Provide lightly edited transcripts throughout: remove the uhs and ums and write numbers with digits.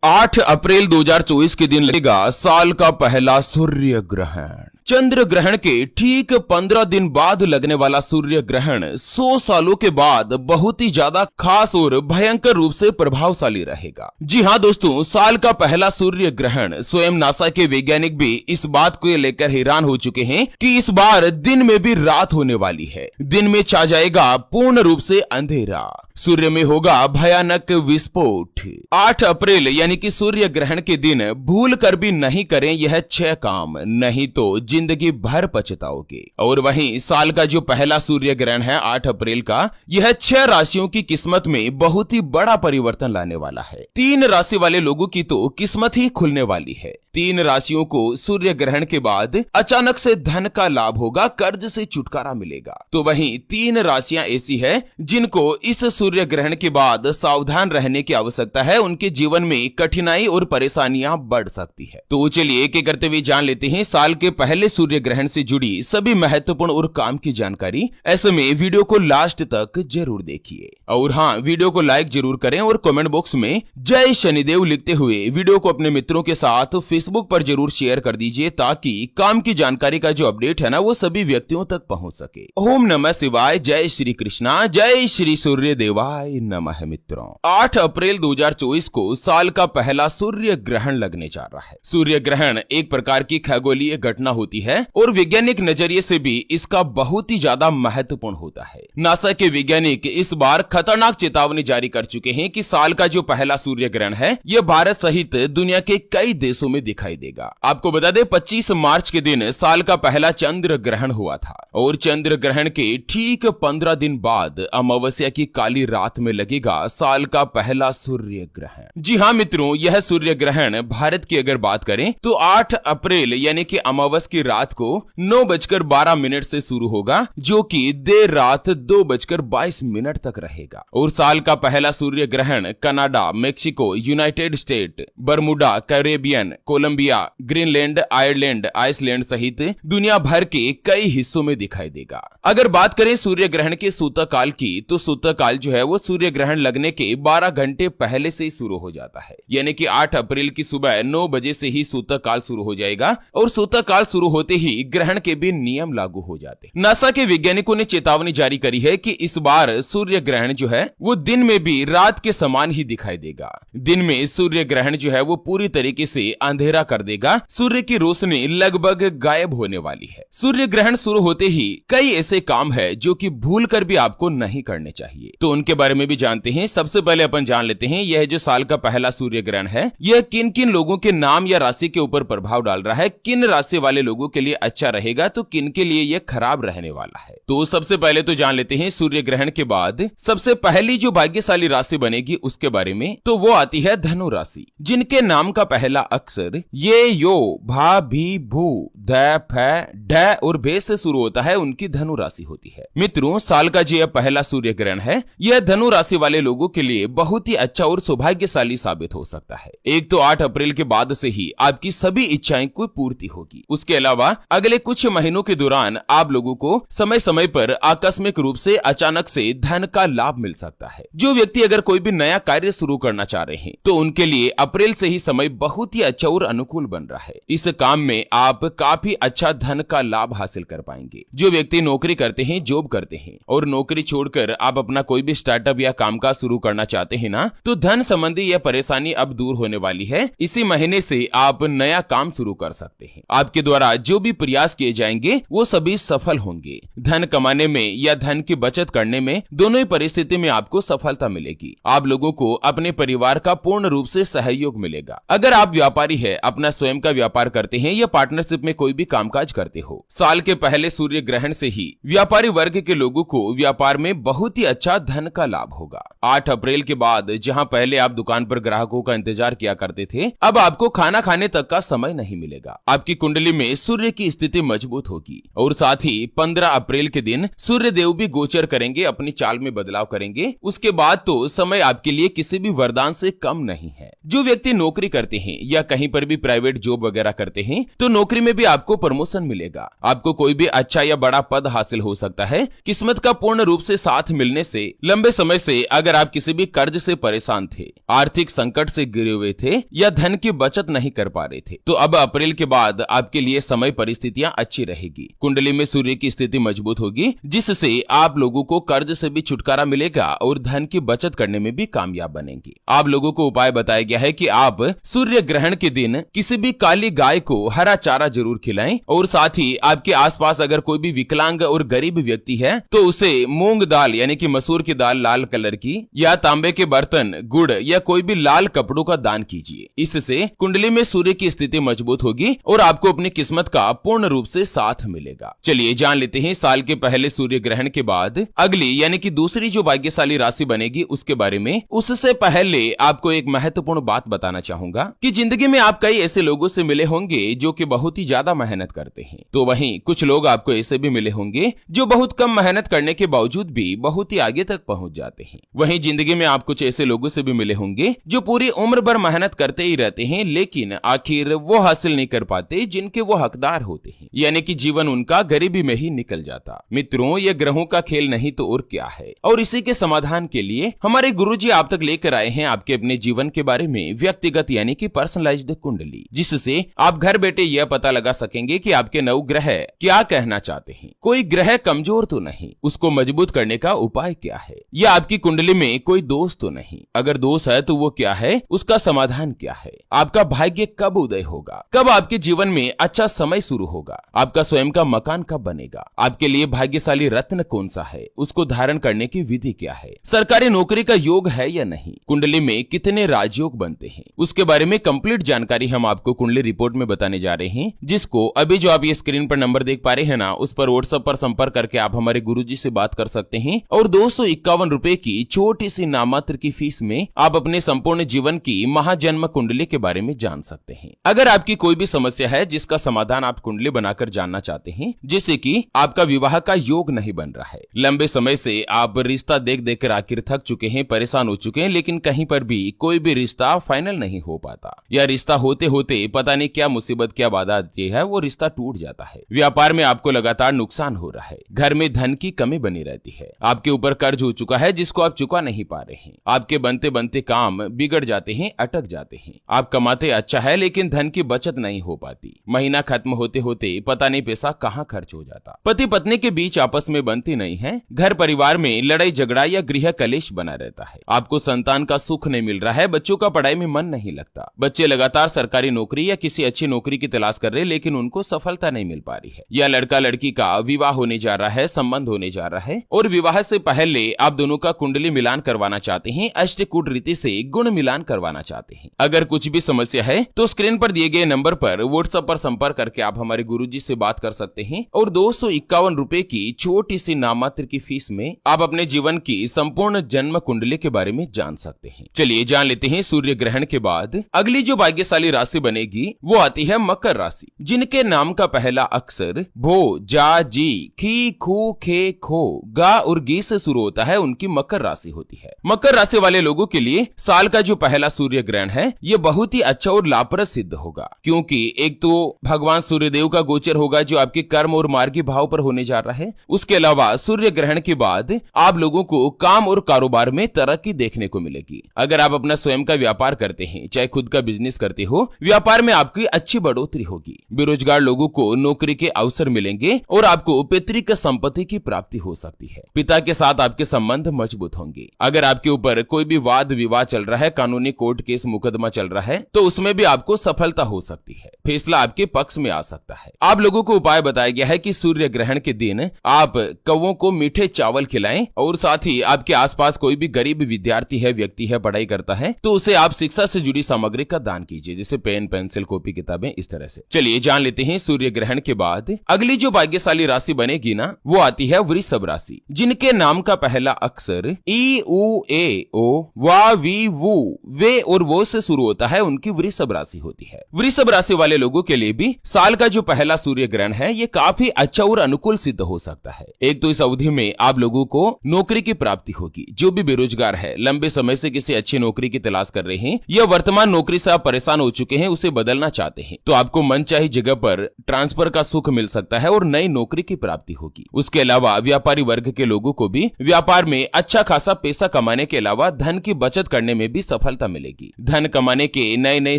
8 अप्रैल 2024 के दिन लगेगा साल का पहला सूर्य ग्रहण। चंद्र ग्रहण के ठीक 15 दिन बाद लगने वाला सूर्य ग्रहण 100 सालों के बाद बहुत ही ज्यादा खास और भयंकर रूप से प्रभावशाली रहेगा। जी हाँ दोस्तों, साल का पहला सूर्य ग्रहण स्वयं नासा के वैज्ञानिक भी इस बात को लेकर हैरान हो चुके हैं कि इस बार दिन में भी रात होने वाली है। दिन में छा जाएगा पूर्ण रूप से अंधेरा, सूर्य में होगा भयानक विस्फोट। 8 अप्रैल यानी कि सूर्य ग्रहण के दिन भूल कर भी नहीं करें यह 6 काम, नहीं तो जिंदगी भर पछताओगे। और वहीं साल का जो पहला सूर्य ग्रहण है 8 अप्रैल का, यह 6 राशियों की किस्मत में बहुत ही बड़ा परिवर्तन लाने वाला है। 3 राशि वाले लोगों की तो किस्मत ही खुलने वाली है। 3 राशियों को सूर्य ग्रहण के बाद अचानक से धन का लाभ होगा, कर्ज से छुटकारा मिलेगा। तो वहीं 3 राशियां ऐसी है जिनको इस सूर्य ग्रहण के बाद सावधान रहने की आवश्यकता है। उनके जीवन में कठिनाई और परेशानियां बढ़ सकती है। तो चलिए एक एक करते हुए जान लेते हैं साल के पहले सूर्य ग्रहण से जुड़ी सभी महत्वपूर्ण और काम की जानकारी। ऐसे में वीडियो को लास्ट तक जरूर देखिए और हाँ, वीडियो को लाइक जरूर करें और कमेंट बॉक्स में जय शनिदेव लिखते हुए वीडियो को अपने मित्रों के साथ फेसबुक पर जरूर शेयर कर दीजिए, ताकि काम की जानकारी का जो अपडेट है ना वो सभी व्यक्तियों तक पहुंच सके। ओम नमः शिवाय, जय श्री कृष्णा, जय श्री सूर्य देवाय नमः। मित्रों, 8 अप्रैल 2024 को साल का पहला सूर्य ग्रहण लगने जा रहा है। सूर्य ग्रहण एक प्रकार की खगोलीय घटना होती है और वैज्ञानिक नजरिए से भी इसका बहुत ही ज्यादा महत्वपूर्ण होता है। नासा के वैज्ञानिक इस बार खतरनाक चेतावनी जारी कर चुके हैं कि साल का जो पहला सूर्य ग्रहण है यह भारत सहित दुनिया के कई देशों में दिखाई देगा। आपको बता दें 25 मार्च के दिन साल का पहला चंद्र ग्रहण हुआ था और चंद्र ग्रहण के ठीक 15 दिन बाद अमावस्या की काली रात में लगेगा साल का पहला सूर्य ग्रहण। जी हाँ मित्रों, यह सूर्य ग्रहण भारत की अगर बात करें तो 8 अप्रैल यानी कि अमावस की रात को 9:12 से शुरू होगा, जो कि देर रात 2:22 तक रहेगा। और साल का पहला सूर्य ग्रहण Canada, Mexico, United State, Bermuda, Caribbean, Colombia, Greenland, Ireland, Iceland सहित दुनिया भर के कई हिस्सों में दिखाई देगा। अगर बात करें सूर्य ग्रहण के सूतक काल की, तो सूतक काल जो है वो सूर्य ग्रहण लगने के 12 घंटे पहले से ही शुरू हो जाता है। यानी कि 8 अप्रैल की सुबह 9 बजे से ही सूतक काल शुरू हो जाएगा और सूतक काल शुरू होते ही ग्रहण के भी नियम लागू हो जाते हैं। नासा के वैज्ञानिकों ने चेतावनी जारी करी है कि इस बार सूर्य ग्रहण जो है वो दिन में भी रात के समान ही दिखाई देगा। दिन में सूर्य ग्रहण जो है वो पूरी तरीके से अंधेरा कर देगा, सूर्य की रोशनी लगभग गायब होने वाली है। सूर्य ग्रहण शुरू होते ही कई ऐसे काम है जो कि भूल कर भी आपको नहीं करने चाहिए, तो उनके बारे में भी जानते हैं। सबसे पहले अपन जान लेते हैं यह जो साल का पहला सूर्य ग्रहण है यह किन किन लोगों के नाम या राशि के ऊपर प्रभाव डाल रहा है, किन राशि वाले लोगों के लिए अच्छा रहेगा तो किन के लिए यह खराब रहने वाला है। तो सबसे पहले तो जान लेते हैं सूर्य ग्रहण के बाद सबसे पहली जो भाग्यशाली राशि बनेगी उसके बारे में। तो वो आती है धनु राशि, जिनके नाम का पहला अक्षर ये, यो, भा, भी, भू, ध, फ, ढ और भे से शुरू होता है, उनकी धनु राशि होती है। मित्रों, साल का जो पहला सूर्य ग्रहण है यह धनु राशि वाले लोगों के लिए बहुत ही अच्छा और सौभाग्यशाली साबित हो सकता है। एक तो 8 अप्रैल के बाद से ही आपकी सभी इच्छाएं को पूर्ति होगी। उसके अलावा अगले कुछ महीनों के दौरान आप लोगों को समय समय पर आकस्मिक रूप से अचानक से धन का लाभ मिल सकता है। जो व्यक्ति अगर कोई भी नया कार्य शुरू करना चाह रहे हैं तो उनके लिए अप्रैल से ही समय बहुत ही अच्छा और अनुकूल बन रहा है। इस काम में आप काफी अच्छा धन का लाभ हासिल कर पाएंगे। जो व्यक्ति नौकरी करते हैं, जॉब करते हैं और नौकरी छोड़कर आप अपना कोई भी स्टार्टअप या कामकाज शुरू करना चाहते हैं ना, तो धन संबंधी यह परेशानी अब दूर होने वाली है। इसी महीने से आप नया काम शुरू कर सकते हैं। आपके द्वारा जो भी प्रयास किए जाएंगे वो सभी सफल होंगे। धन कमाने में या धन की बचत करने में दोनों ही परिस्थिति में आपको सफलता मिलेगी। आप लोगों को अपने परिवार का पूर्ण रूप से सहयोग मिलेगा। अगर आप व्यापारी है, अपना स्वयं का व्यापार करते हैं या पार्टनरशिप में कोई भी कामकाज करते हो, साल के पहले सूर्य ग्रहण से ही व्यापारी वर्ग के लोगों को व्यापार में बहुत ही अच्छा धन का लाभ होगा। 8 अप्रैल के बाद जहां पहले आप दुकान पर ग्राहकों का इंतजार किया करते थे, अब आपको खाना खाने तक का समय नहीं मिलेगा। आपकी कुंडली में सूर्य की स्थिति मजबूत होगी और साथ ही 15 अप्रैल के दिन सूर्य देव भी गोचर करेंगे, अपनी चाल में बदलाव करेंगे। उसके बाद तो समय आपके लिए किसी भी वरदान से कम नहीं है। जो व्यक्ति नौकरी करते हैं या कहीं पर भी प्राइवेट जॉब वगैरह करते हैं तो नौकरी में भी आपको प्रमोशन मिलेगा। आपको कोई भी अच्छा या बड़ा पद हासिल हो सकता है। किस्मत का पूर्ण रूप से साथ मिलने से लंबे समय से अगर आप किसी भी कर्ज से परेशान थे, आर्थिक संकट से घिरे हुए थे या धन की बचत नहीं कर पा रहे थे, तो अब अप्रैल के बाद आपके लिए समय परिस्थितियां अच्छी रहेगी। कुंडली में सूर्य की स्थिति मजबूत होगी, जिससे आप लोगों को कर्ज से भी छुटकारा मिलेगा और धन की बचत करने में भी कामयाब बनेंगे। आप लोगों को उपाय बताया गया है कि आप सूर्य ग्रहण के दिन किसी भी काली गाय को हरा चारा जरूर खिलाएं और साथ ही आपके आसपास अगर कोई भी विकलांग और गरीब व्यक्ति है तो उसे मूंग दाल यानी कि मसूर की दाल लाल कलर की या तांबे के बर्तन, गुड़ या कोई भी लाल कपड़ों का दान कीजिए। इससे कुंडली में सूर्य की स्थिति मजबूत होगी और आपको अपनी किस्मत का पूर्ण रूप से साथ मिलेगा। चलिए जान लेते हैं साल के पहले सूर्य ग्रहण के बाद अगली यानी कि दूसरी जो भाग्यशाली राशि बनेगी उसके बारे में। उससे पहले आपको एक महत्वपूर्ण बात बताना चाहूंगा कि जिंदगी में आप कई ऐसे लोगों से मिले होंगे जो कि बहुत ही ज्यादा मेहनत करते हैं, तो वहीं कुछ लोग आपको ऐसे भी मिले होंगे जो बहुत कम मेहनत करने के बावजूद भी बहुत ही आगे तक पहुंच जाते हैं। वहीं जिंदगी में आप कुछ ऐसे लोगों से भी मिले होंगे जो पूरी उम्र भर मेहनत करते ही रहते हैं, लेकिन आखिर वो हासिल नहीं कर पाते जिनके वो हकदार होते हैं, यानी कि जीवन उनका गरीबी में ही निकल जाता। मित्रों, ये ग्रहों का खेल नहीं तो और क्या है, और इसी के समाधान के लिए हमारे गुरुजी आप तक लेकर आए हैं आपके अपने जीवन के बारे में व्यक्तिगत यानी कि पर्सनलाइज्ड कुंडली, जिससे आप घर बैठे यह पता लगा सकेंगे कि आपके नवग्रह क्या कहना चाहते हैं। कोई ग्रह कमजोर तो नहीं, उसको मजबूत करने का उपाय क्या है, या आपकी कुंडली में कोई दोष तो नहीं, अगर दोष है तो वो क्या है, उसका समाधान क्या है, आपका भाग्य कब उदय होगा, कब आपके जीवन में अच्छा समय शुरू होगा, आपका स्वयं का मकान कब बनेगा, आपके लिए भाग्यशाली रत्न कौन सा है, उसको धारण करने की विधि क्या है, सरकारी नौकरी का योग है या नहीं, कुंडली में कितने राजयोग बनते हैं, उसके बारे में कंप्लीट जानकारी हम आपको कुंडली रिपोर्ट में बताने जा रहे हैं, जिसको अभी जो आप ये स्क्रीन पर नंबर देख पा रहे हैं ना, उस पर व्हाट्सएप पर संपर्क करके आप हमारे गुरुजी से बात कर सकते हैं और 251 रुपए की छोटी सी नामात्र की फीस में आप अपने संपूर्ण जीवन की महाजन्म कुंडली के बारे में जान सकते हैं। अगर आपकी कोई भी समस्या है जिसका समाधान आप कुंडली बनाकर जानना चाहते हैं, जैसे कि आपका विवाह का योग नहीं बन रहा है, लंबे समय से आप रिश्ता देख देख कर आखिर थक चुके हैं, परेशान हो चुके हैं, लेकिन कहीं पर भी कोई भी रिश्ता फाइनल नहीं हो पाता, या रिश्ता होते होते पता नहीं क्या मुसीबत क्या बाधा आती है, वो रिश्ता टूट जाता है, व्यापार में आपको लगातार नुकसान हो रहा है, घर में धन की कमी बनी रहती है, आपके ऊपर कर्ज हो चुका है जिसको आप चुका नहीं पा रहे हैं, आपके बनते बनते काम बिगड़ जाते हैं, अटक जाते हैं, आप कमाते अच्छा है लेकिन धन की बचत नहीं हो पाती, महीना खत्म होते होते पता नहीं पैसा कहाँ खर्च हो जाता, पति पत्नी के बीच आपस में बनती नहीं है, घर परिवार में लड़ाई झगड़ा या गृह कलेश बना रहता है, आपको संतान का सुख नहीं मिल रहा है, बच्चों का पढ़ाई में मन नहीं लगता, बच्चे लगातार सरकारी नौकरी या किसी अच्छी नौकरी की तलाश कर रहे लेकिन उनको सफलता नहीं मिल पा रही है, या लड़का लड़की का विवाह होने जा रहा है, संबंध होने जा रहा है और विवाह से पहले आप दोनों का कुंडली मिलान करवाना चाहते हैं, अष्टकूट रीति से गुण मिलान करवाना चाहते हैं। अगर कुछ भी समस्या है तो स्क्रीन पर दिए गए नंबर पर व्हाट्सएप पर संपर्क करके आप हमारे गुरुजी से बात कर सकते हैं और 251 रुपए की छोटी सी नामात्र की फीस में आप अपने जीवन की संपूर्ण जन्म कुंडली के बारे में जान सकते हैं। चलिए जान लेते हैं सूर्य ग्रहण के बाद अगली जो भाग्यशाली राशि बनेगी वो आती है मकर राशि, जिनके नाम का पहला अक्षर भो, जा, जी, खी, खू, खे, खो, गा और गी से शुरू होता है, उनकी मकर राशि होती है। मकर राशि वाले लोगों के लिए साल का जो पहला सूर्य ग्रहण है ये बहुत ही अच्छा और लाभप्रद सिद्ध होगा, क्योंकि एक तो भगवान सूर्यदेव का गोचर होगा जो आपके कर्म और मार्गी भाव पर होने जा रहा है, उसके अलावा सूर्य ग्रहण के बाद आप लोगों को काम और कारोबार में तरक्की देखने को मिलेगी। अगर आप अपना स्वयं का व्यापार करते हैं, चाहे खुद का बिजनेस करते हो, व्यापार में आपकी अच्छी बढ़ोतरी होगी, बेरोजगार लोगों को नौकरी के अवसर मिलेंगे और आपको पैतृक संपत्ति की प्राप्ति हो सकती है, पिता के साथ आपके संबंध मजबूत होंगे। अगर आपके ऊपर कोई भी वाद विवाद चल रहा है, कानूनी कोर्ट केस मुकदमा चल रहा है, तो उसमें भी आपको सफलता हो सकती है, फैसला आपके पक्ष में आ सकता है। आप लोगों को उपाय बताया गया है कि सूर्य ग्रहण के दिन आप कौवों को मीठे चावल खिलाएं और साथ ही आपके आसपास कोई भी गरीब विद्यार्थी है, व्यक्ति है, पढ़ाई करता है, तो उसे आप शिक्षा से जुड़ी सामग्री का दान कीजिए, जैसे पेन, पेंसिल, कॉपी, किताबें, इस तरह से। चलिए जान लेते हैं सूर्य ग्रहण के बाद अगली जो भाग्यशाली राशि बनेगी ना, वो आती है वृषभ राशि, जिनके नाम का पहला अक्षर ई, उ, ए, ओ, वा, वी, वु, वे और वो से शुरू होता है, उनकी वृषभ राशि होती है। वृषभ राशि वाले लोगों के लिए भी साल का जो पहला सूर्य ग्रहण है ये काफी अच्छा और अनुकूल सिद्ध हो सकता है। एक तो इस अवधि में आप लोगों को नौकरी की प्राप्ति होगी, जो भी बेरोजगार है, लंबे समय से किसी अच्छी नौकरी की तलाश कर रहे हैं या वर्तमान नौकरी से आप परेशान हो चुके हैं, उसे बदलना चाहते हैं, तो आपको मनचाही जगह पर ट्रांसफर का सुख मिल सकता है और नई नौकरी की प्राप्ति होगी। उसके अलावा व्यापारी वर्ग के लोगों को भी व्यापार में अच्छा खासा पैसा कमाने के अलावा धन की बचत करने में भी सफलता मिलेगी। धन कमाने के नए नए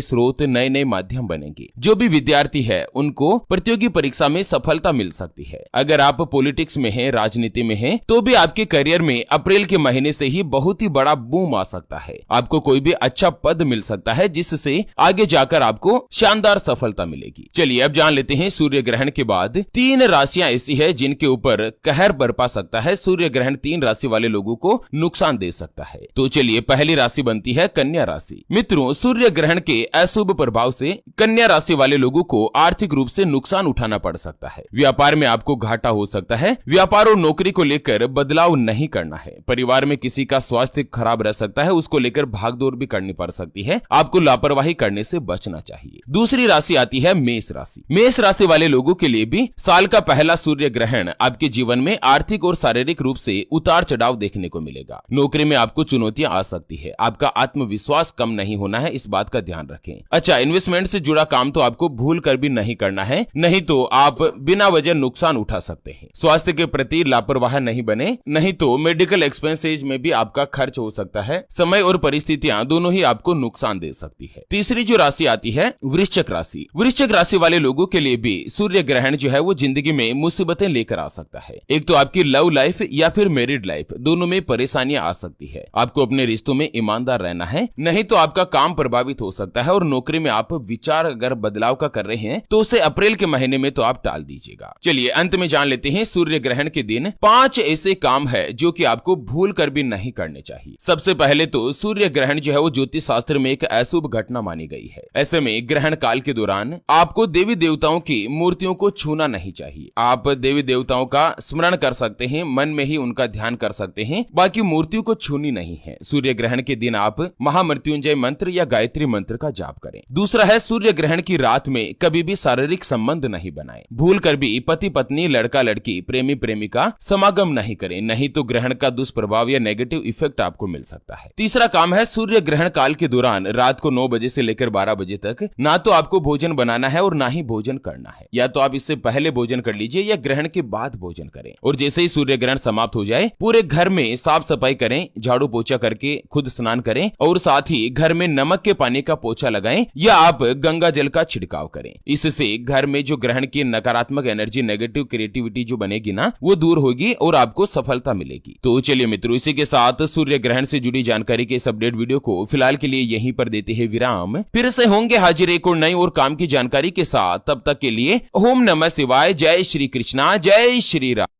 स्रोत, नए नए माध्यम बनेंगे। जो भी विद्यार्थी है उनको प्रतियोगी परीक्षा में सफलता मिल सकती है। अगर आप पॉलिटिक्स में हैं, राजनीति में हैं, तो भी आपके करियर में अप्रैल के महीने से ही बहुत ही बड़ा बूम आ सकता है। आपको कोई भी अच्छा पद मिल सकता है जिससे आगे जाकर आपको शानदार सफलता मिलेगी। चलिए अब जान लेते हैं सूर्य ग्रहण के बाद 3 राशियां ऐसी है जिनके ऊपर कहर बरपा सकता है। सूर्य ग्रहण 3 राशि वाले लोगों को नुकसान दे सकता है। तो चलिए पहली राशि बनती है कन्या राशि। मित्रों, सूर्य ग्रहण के अशुभ प्रभाव से कन्या राशि वाले लोगों को आर्थिक रूप से नुकसान उठाना पड़ सकता है। व्यापार में आपको घाटा हो सकता है। व्यापार और नौकरी को लेकर बदलाव नहीं करना है। परिवार में किसी का स्वास्थ्य खराब रह सकता है, उसको लेकर भागदौड़ भी करनी पड़ सकती है। आपको लापरवाही करने से बचना चाहिए। दूसरी राशि आती है मेष राशि। मेष राशि वाले लोगों के लिए भी साल का पहला सूर्य ग्रहण आपके जीवन में आर्थिक और शारीरिक रूप से उतार चढ़ाव देखने को मिलेगा। नौकरी में आपको चुनौतियां आ सकती है। आपका आत्मविश्वास कम नहीं होना है, इस बात का ध्यान रखें। अच्छा, इन्वेस्टमेंट से जुड़ा काम तो आपको भूल कर भी नहीं करना है, नहीं तो आप बिना वजह नुकसान उठा सकते हैं। स्वास्थ्य के प्रति लापरवाह नहीं बने, नहीं तो मेडिकल एक्सपेंसेज में भी आपका खर्च हो सकता है। समय और परिस्थितियां दोनों ही आपको नुकसान दे सकती है। तीसरी जो राशि आती है वृश्चिक राशि। वृश्चिक राशि वाले लोगों के लिए भी सूर्य ग्रहण जो है वो जिंदगी में मुसीबतें लेकर आ सकता है। एक तो आपकी लव लाइफ या फिर मैरिड लाइफ, दोनों में परेशानियां आ सकती है। आपको अपने रिश्तों में ईमानदार रहना है, नहीं तो आपका काम प्रभावित हो सकता है। और नौकरी में आप विचार अगर बदलाव का कर रहे हैं तो उसे अप्रैल के महीने में तो आप टाल दीजिएगा। चलिए अंत में जान लेते हैं सूर्य ग्रहण के दिन 5 ऐसे काम है जो कि आपको भूल कर भी नहीं करने चाहिए। सबसे पहले तो सूर्य ग्रहण जो है वो ज्योतिष शास्त्र में एक अशुभ घटना मानी गई है। ऐसे में ग्रहण काल के दौरान आपको देवी देवताओं की मूर्तियों को छूना नहीं चाहिए। आप देवी देवताओं का स्मरण कर सकते हैं, मन में ही उनका ध्यान कर सकते हैं, बाकी मूर्तियों को छूनी नहीं है। सूर्य ग्रहण के दिन आप महामृत्युंजय मंत्र या गायत्री मंत्र का जाप करें। दूसरा है सूर्य ग्रहण की रात में कभी भी शारीरिक संबंध नहीं बनाएं। भूल कर भी पति पत्नी, लड़का लड़की, प्रेमी प्रेमिका समागम नहीं करें, नहीं तो ग्रहण का दुष्प्रभाव या नेगेटिव इफेक्ट आपको मिल सकता है। तीसरा काम है सूर्य ग्रहण काल के दौरान रात को 9 बजे से लेकर 12 बजे तक ना तो आपको भोजन बनाना है और ना ही भोजन करना है। या तो आप इससे पहले भोजन कर लीजिए या ग्रहण के बाद भोजन करें। और जैसे ही सूर्य ग्रहण समाप्त हो जाए पूरे घर में साफ सफाई करें, झाड़ू पोछा करके खुद स्नान करें और साथ ही घर में नमक के पानी का पोछा लगाएं या आप गंगा जल का छिड़काव करें। इससे घर में जो ग्रहण की नकारात्मक एनर्जी, नेगेटिव क्रिएटिविटी जो बनेगी ना, वो दूर होगी और आपको सफलता मिलेगी। तो चलिए मित्रों, इसी के साथ सूर्य ग्रहण से जुड़ी जानकारी के इस अपडेट वीडियो को फिलहाल के लिए यहीं पर देते हैं विराम। फिर से होंगे हाजिर एक और नई और काम की जानकारी के साथ। तब तक के लिए ओम नमः शिवाय, जय श्री कृष्णा, जय श्री राम।